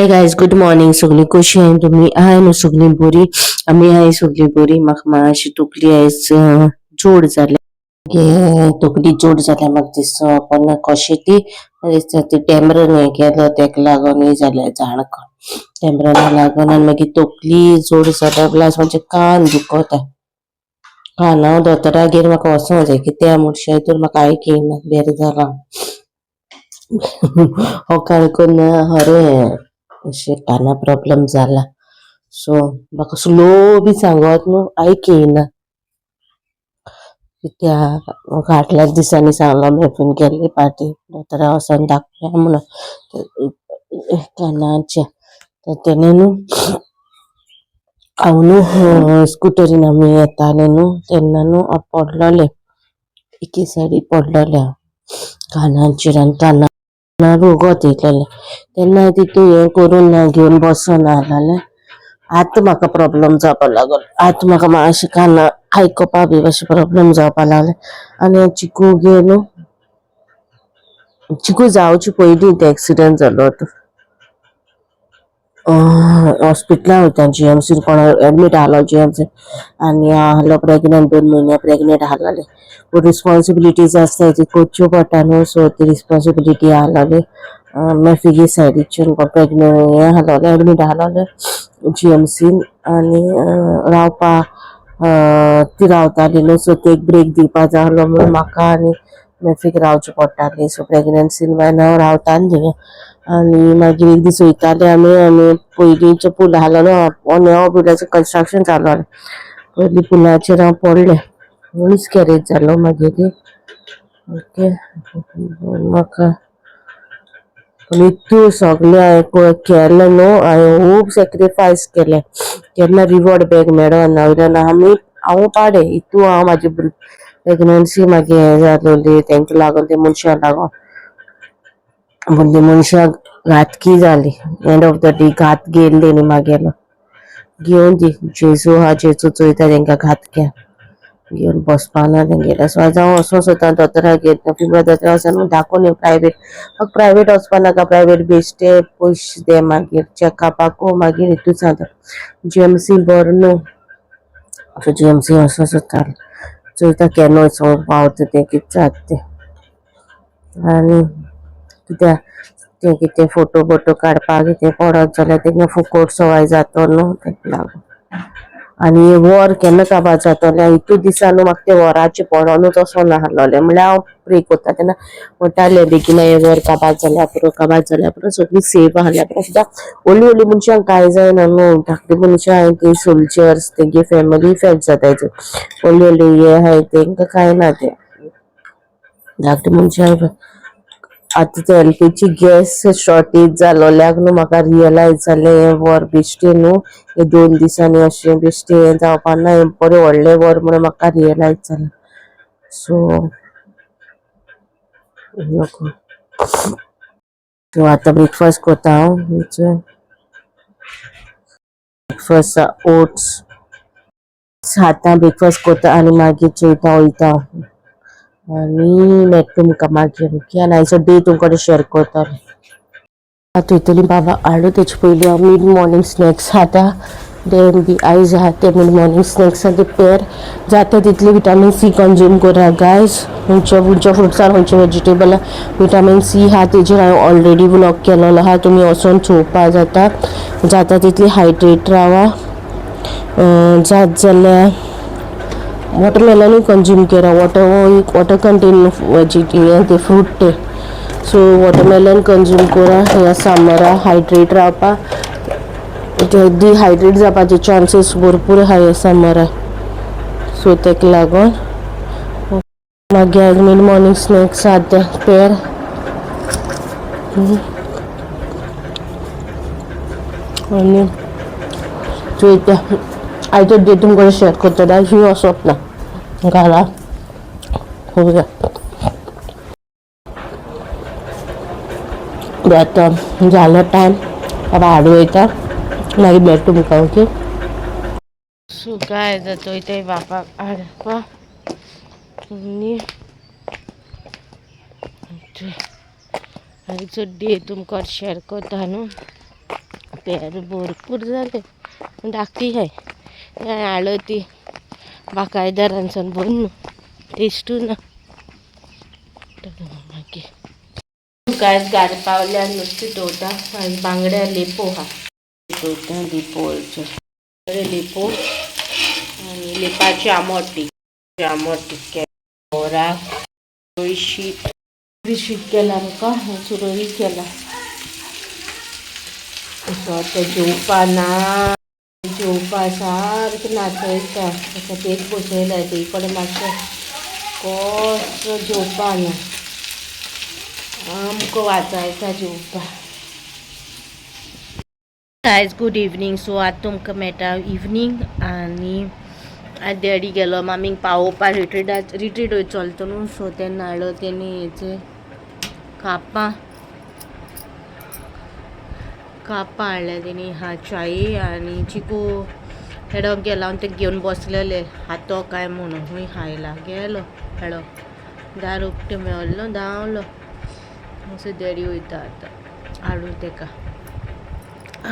Hi guys, good morning. सगळी कशी आहे तुम्ही? आहे ना सगळी बरी. आम्ही आहे सगळी बरी. म्हाका मातशी तकली आयज जोड जाल्या. तकली जोड जाल्या म्हाका दिसता. पण कशी ती टॅमरन हें केलो तेका लागून हें जाल्या जाणकं. टॅमरना लागून आनी मागीर तकली जोड जाल्या प्लस म्हणजे कान दुखता. कानां दोतोरागेर म्हाका वचोंक जाय कित्याक म्हणचे हितून म्हाका आयक येयना बेरे जाला. हो काणकोण अरे अशें काना प्रॉब्लेम जाला. सो म्हाका स्लो बी सांगत न्हू आयक येयना. कित्याक म्हाका आटल्याच दिसांनी सांगलो मेफून गेल्ली पाटी दोतोरा वचोन दाखया म्हणून कानाच्या. तर तेणे न्हू हांव न्हू स्कुटरीन आमी येताले न्हू तेन्ना न्हू हांव पडलोलें. एके सायडीक पडलोलें हांव कानाचेर आनी कानां रगत येयलेलें. तेन्ना तितून हें करून ना घेवन बसोना जाल्यार आतां म्हाका प्रॉब्लेम जावपा लागलो. आतां म्हाका मातशें कानां आयकपा बी मातशें प्रॉब्लेम जावपा लागलें. आनी चिकूगे न्हू चिकू जावचे पयलीं तो एक्सिडेंट जालो. हॉस्पिटलान वयता जीएमसीन कोण एडमीट आहलो जीएमसीन. आनी हांव आहलो प्रेग्नंट 2 म्हयने प्रेग्नंट आहलोलें. पूण रिस्पॉन्सिबिलिटीज आसताय ती करच्यो पडटा न्हू. सो ती रिस्पॉन्सिबिलिटी आहलोली. मेफिगी सायडीच्यान प्रेग्नंट हें आहलोलें एडमीट आहलोलें जीएमसीन. आनी रावपा ती रावताली न्हू. सो तेक ब्रेक दिवपा जाय आहलो म्हणून म्हाका आनी मेफीक रावचें पडटालें. सो प्रेग्नन्सीन व्हेन हांव रावतालें आनी मागीर एक दीस वयताले आमी पयलींचो पूल आहलो न्हू न्यो पुलाचें कंस्ट्रक्शन चालू आहलें. पयलीं पुलाचेर हांव पडलें. मिसकॅरेज जालो मागीर. ओके म्हाका इतू सगलें हांवें केलें न्हू. हांवें खूब सॅक्रिफायस केलें. केन्ना रिवॉर्ड बॅग मेळोना. वयल्यान हांव पाडे इतू हांव म्हाजी प्रेग्नन्सी मागीर हें जालोली तेंका लागून त्या मनशाक लागून. पूण ती मनशां घातकी जाली. एंड ऑफ द डे घात गेल्ली न्ही म्हागेलो. घेवन दी जेजू आहा जेजू चोयता तेंकां घातक्या घेवन बसपा ना तेंगेर. सो आयज हांव वचों सोदता दोतोरागेर. फिब्र दोतोरा वचोन दाखोवन येवं प्रायवेट. म्हाका प्रायवेट वचपा नाका. प्रायवेट बेश्टे पयशे दे मागीर चॅकअपाकू मागीर हितूच जाता. जीएमसी बरो न्हू. सो जीएमसी वचों सोदता. चोयता केन्ना वचोंक पावता तें कितें जाता तें. आनी कित्याक तें कितें फोटो बोटो काडपाक कितें पडत जाल्यार तेंकां फुकट सवाय जातो न्हू तेका लागून. आनी वर केन्ना काबार जातोलें इतू दिसा न्हू म्हाका ते वराचें पडोनूच वचोन आहलोलें. म्हणल्यार हांव प्रे करता तेन्ना म्हणटालें बेगीन हें वर काबार जाल्यार पुरो सगळीं सेफ आहल्यार पुरो. कित्याक व्हडलीं व्हडलीं मनशांक कांय जायना न्हू. धाकटीं मनशां ती सोल्जर्स तेंगे फॅमिली इफेक्ट जाताय. व्हडलीं व्हडलीं हे आहाय तेंकां कांय ना तें. धाकटीं मनशांक आतां ते एलपीजी गॅस शॉर्टेज जालोल्याक न्हू म्हाका रियलायज जालें हें वर बेश्टें न्हू. हे 2 दिसांनी अशें बेश्टें हें जावपा ना. हें बरें व्हडलें वर म्हणून म्हाका रियलायज जालें. सो आतां ब्रेकफास्ट कोत्ता हांव. ब्रेकफास्ट ओट्स खाता ब्रेकफास्ट कोत्ता आनी मागीर चोयता वयता आनी मेळटा तुमकां मागीर. ओके आनी आयचो डे तुमकां शेअर करतलें. आतां वयतलीं बाबा हाडूं. तेचे पयलीं हांव मिड मॉर्निंग स्नॅक्स खाता. देन बी आयज आहा ते मिड मॉर्निंग स्नॅक्सान ते पेर जाता तितली विटामीन सी कंज्यूम करा गायज. खंयच्या फ्रुट्सान खंयच्या वेजिटेबलां विटामीन सी आहा तेजेर हांवें ऑलरेडी व्लॉग केलोलो आहा. तुमी वचोन चोवपा जाता तितली हायड्रेट रावा. जात जाल्यार वॉटरमेलनूय कंज्यूम करा. वॉटर कंटेन ते फ्रूट ते. सो वॉटरमेलन कंज्यूम करा ह्या समरा. हायड्रेट रावपा. डिहायड्रेट जावपाचे चान्सीस भरपूर आहा ह्या समरा. सो तेका लागून मागीर मिड मॉर्निंग स्नॅक्स आहा पेर आनी चोयता आयचो डे तुमकां शेअर करतलें. आयज खंय वचप ना घरा पळोवया. आतां जालो टायम बाबा हाडूं वयता मागीर मेळटा तुमकां. ओके सो काय जाता वयताय बापाक हाडपा आनी आयचो डे तुमकां शेअर करता न्हू. पेर भरपूर जाले धाकटी आहे आलं ती बाकायदारांसन बोन टेस्टू ना काय गार पावल्या नुसती टोटा आणि बांगड्या लेपो हा टोटा लिपोचे लिपो आणि लिपाची आमोटी केला शीत केला का सुरळी केला जेवपा सारकें नाचयता तेच बसयला ते कडेन मातशें कसो जेवपा ना आमकां वाचायता जेवपा गायज गूड इवनिंग सो आतां तुमकां मेळटा इवनिंग आनी आज डॅडी गेलो मामीक पावोवपा रिट्रीट चलता न्हू सो तेन्ना हाडलो तेणी हेचे कापां हाडल्या तेणी हा च्यायी आनी चिकू हेडोक गेला हांव ते घेवन बसलेले हातो काय म्हणून हूंय खायला गेलो हेडो दार उक्ते मेळ्ळो धांवलो असो डॅडी वयता आतां हाडून तेका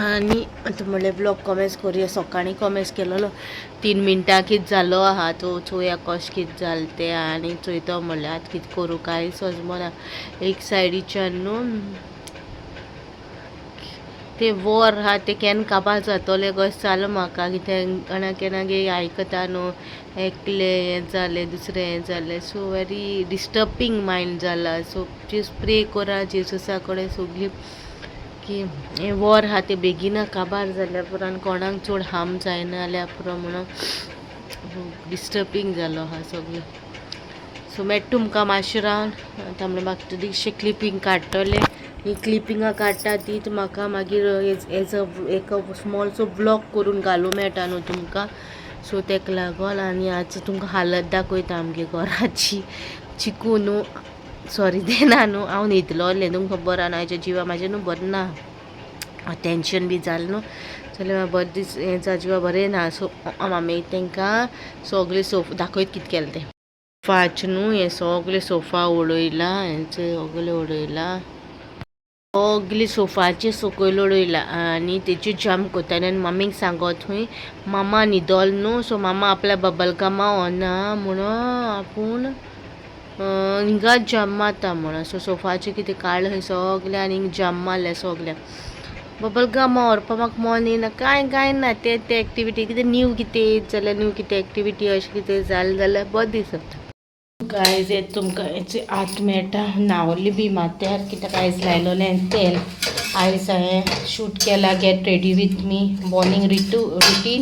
आनी आतां म्हणलें ब्लॉग कमेंट्स करुया सकाळीं कमेंट्स केलोलो 3 मिनटां कितें जालो आहा तो चोवया कशें कितें जालें तें आनी चोयतो म्हणलें आतां कितें करूं कांय सजमना एक सायडीच्यान न्हू ते वॉर आहा ते केन्ना काबार जातोलें कशें जालें म्हाका कितें कोणा केन्ना गे आयकता न्हू एकलें हें जालें दुसरें हें जालें सो वेरी डिस्टर्बींग मायंड जाला सो प्लीज प्रे करा जेजुसा कडेन सगळीं की हें वॉर आहा तें बेगिना काबार जाल्या पुरो आनी कोणाक चड हार्म जायना जाल्यार पुरो म्हणून डिस्टर्बींग जालो आहा सगळें सो मेळटा तुमकां मातशें रावन आतां म्हणलें म्हाका तुदीकशें क्लिपींग काडटलें ही क्लिपिंगां काडटा तीच म्हाका मागीर एक स्मॉलसो ब्लॉग करून घालूं मेळटा न्हू तुमकां सो तेका लागोन आनी आज तुमकां हालत दाखयता आमगे घराची चिकू न्हू सॉरी देना न्हू हांव न्हिदलोलें तुमकां खबर आहा न्हू हेज्या जिवा म्हाजें न्हू बरें ना टेंशन बी जालें न्हू जाल्यार बरें दीस हें जिवा बरें ना सो मामी तांकां सगळें दाखयत कितें केलें तें सोफाचें न्हू हें सगळें सोफा उडयला हेंचें सगळें उडयला सगळी सोफाची सकयल उडयला आनी तेची जाम कोत्ता आनी मम्मीक सांगत हूंय मामा न्हिदोल न्हू सो मामा आपल्या बबलगमा व्होरना म्हणून आपूण हिंगा जाम मारता म्हणून सो सोफाचें कितें काडलें खंय सगलें आनी हिंग जाम मारलें सगल्याक बबलगमा व्हरपा म्हाका मन येना कांय ना ते एक्टिविटी कितें न्यू कितें येत जाल्यार न्यू कितें एक्टिविटी अशें कितें जालें जाल्यार बरें दिसता गायज हे तुमकां हेचे आत मेळटा नावली बी माथ्यार कित्याक आयज लायलोलें तेल आयज हांवें शूट केला get ready with me morning routine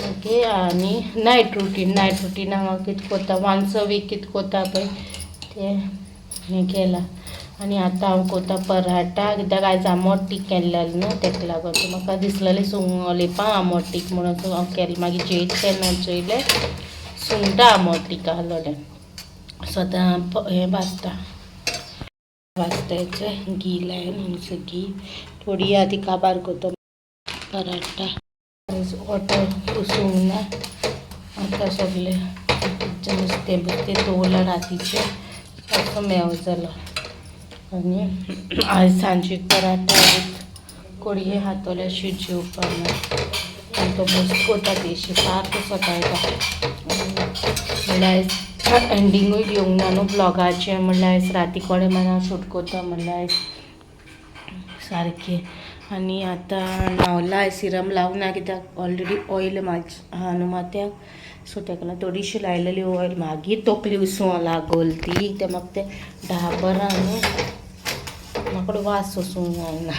okay आनी नायट रुटीन हांव कितें कोत्ता वन्स अ वीक कितें कोत्ता पळय तें हें केलां आनी आतां हांव कोत्ता पराठा कित्याक आयज आमोटीक केल्लेलें न्हू तेका लागोन सो म्हाका दिसलेलें लेपा आमोटीक म्हणून सो हांव केलें मागीर जेयत तेन्ना चोयलें सुंगटां आमोटीक आहलोलें सो आतां हें भाजता हेचें घी लायन हांगसर घी थोडी आदी काबार कोतो पराठा वॉटर पुसूंक ना आतां सगलें नुस्तें दवरलां रातीचें असो मेव जालो आनी आयज सांजीक पराठा कोडये हातोले शीत जेवपा ना आनी तो बस कोता तेशी सारको सकाळटा म्हणल्यार आयज एंडिंगूय घेवंक ना न्हू ब्लॉगाचें म्हणल्यार आयज राती कोडे माना शूट कोता म्हणल्यार आयज सारकें आनी आतां न्हावला आयज सिरम लावंक ना कित्याक ऑलरेडी ऑयल आहा न्हू माथ्याक सो तेका लागून थोडीशी लायलेली ऑयल मागीर तकली उसू लागोल ती ते म्हाका तें डाबरां न्हू म्हाका वास सोसूंक जायना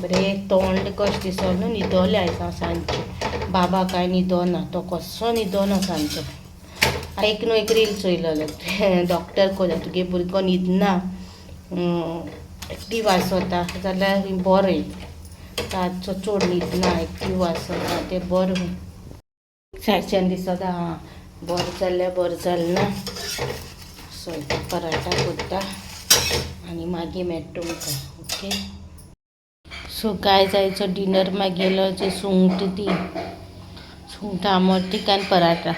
बरें तोंड कशें दिसोलें न्हू न्हिदोलें आयज हांव सांजचें बाबा कांय न्हिदोना तो कसो न्हिदोना सांजचो एक न्हू एक रील चोयलोलें डॉक्टर कोला तुगे भुरगो न्हिदना एक्टीव आसता जाल्यार बरें रातचो चड न्हिदना एक्टीव आसता तें बरें सायडच्यान दिसता हां बरें जालें ना सो पराठा कोत्ता आनी मागीर मेळटा तुमकां ओके सो गाय जायचो डिनर मागीर गेलो जे सुंगटां आमोटीक आनी पराठा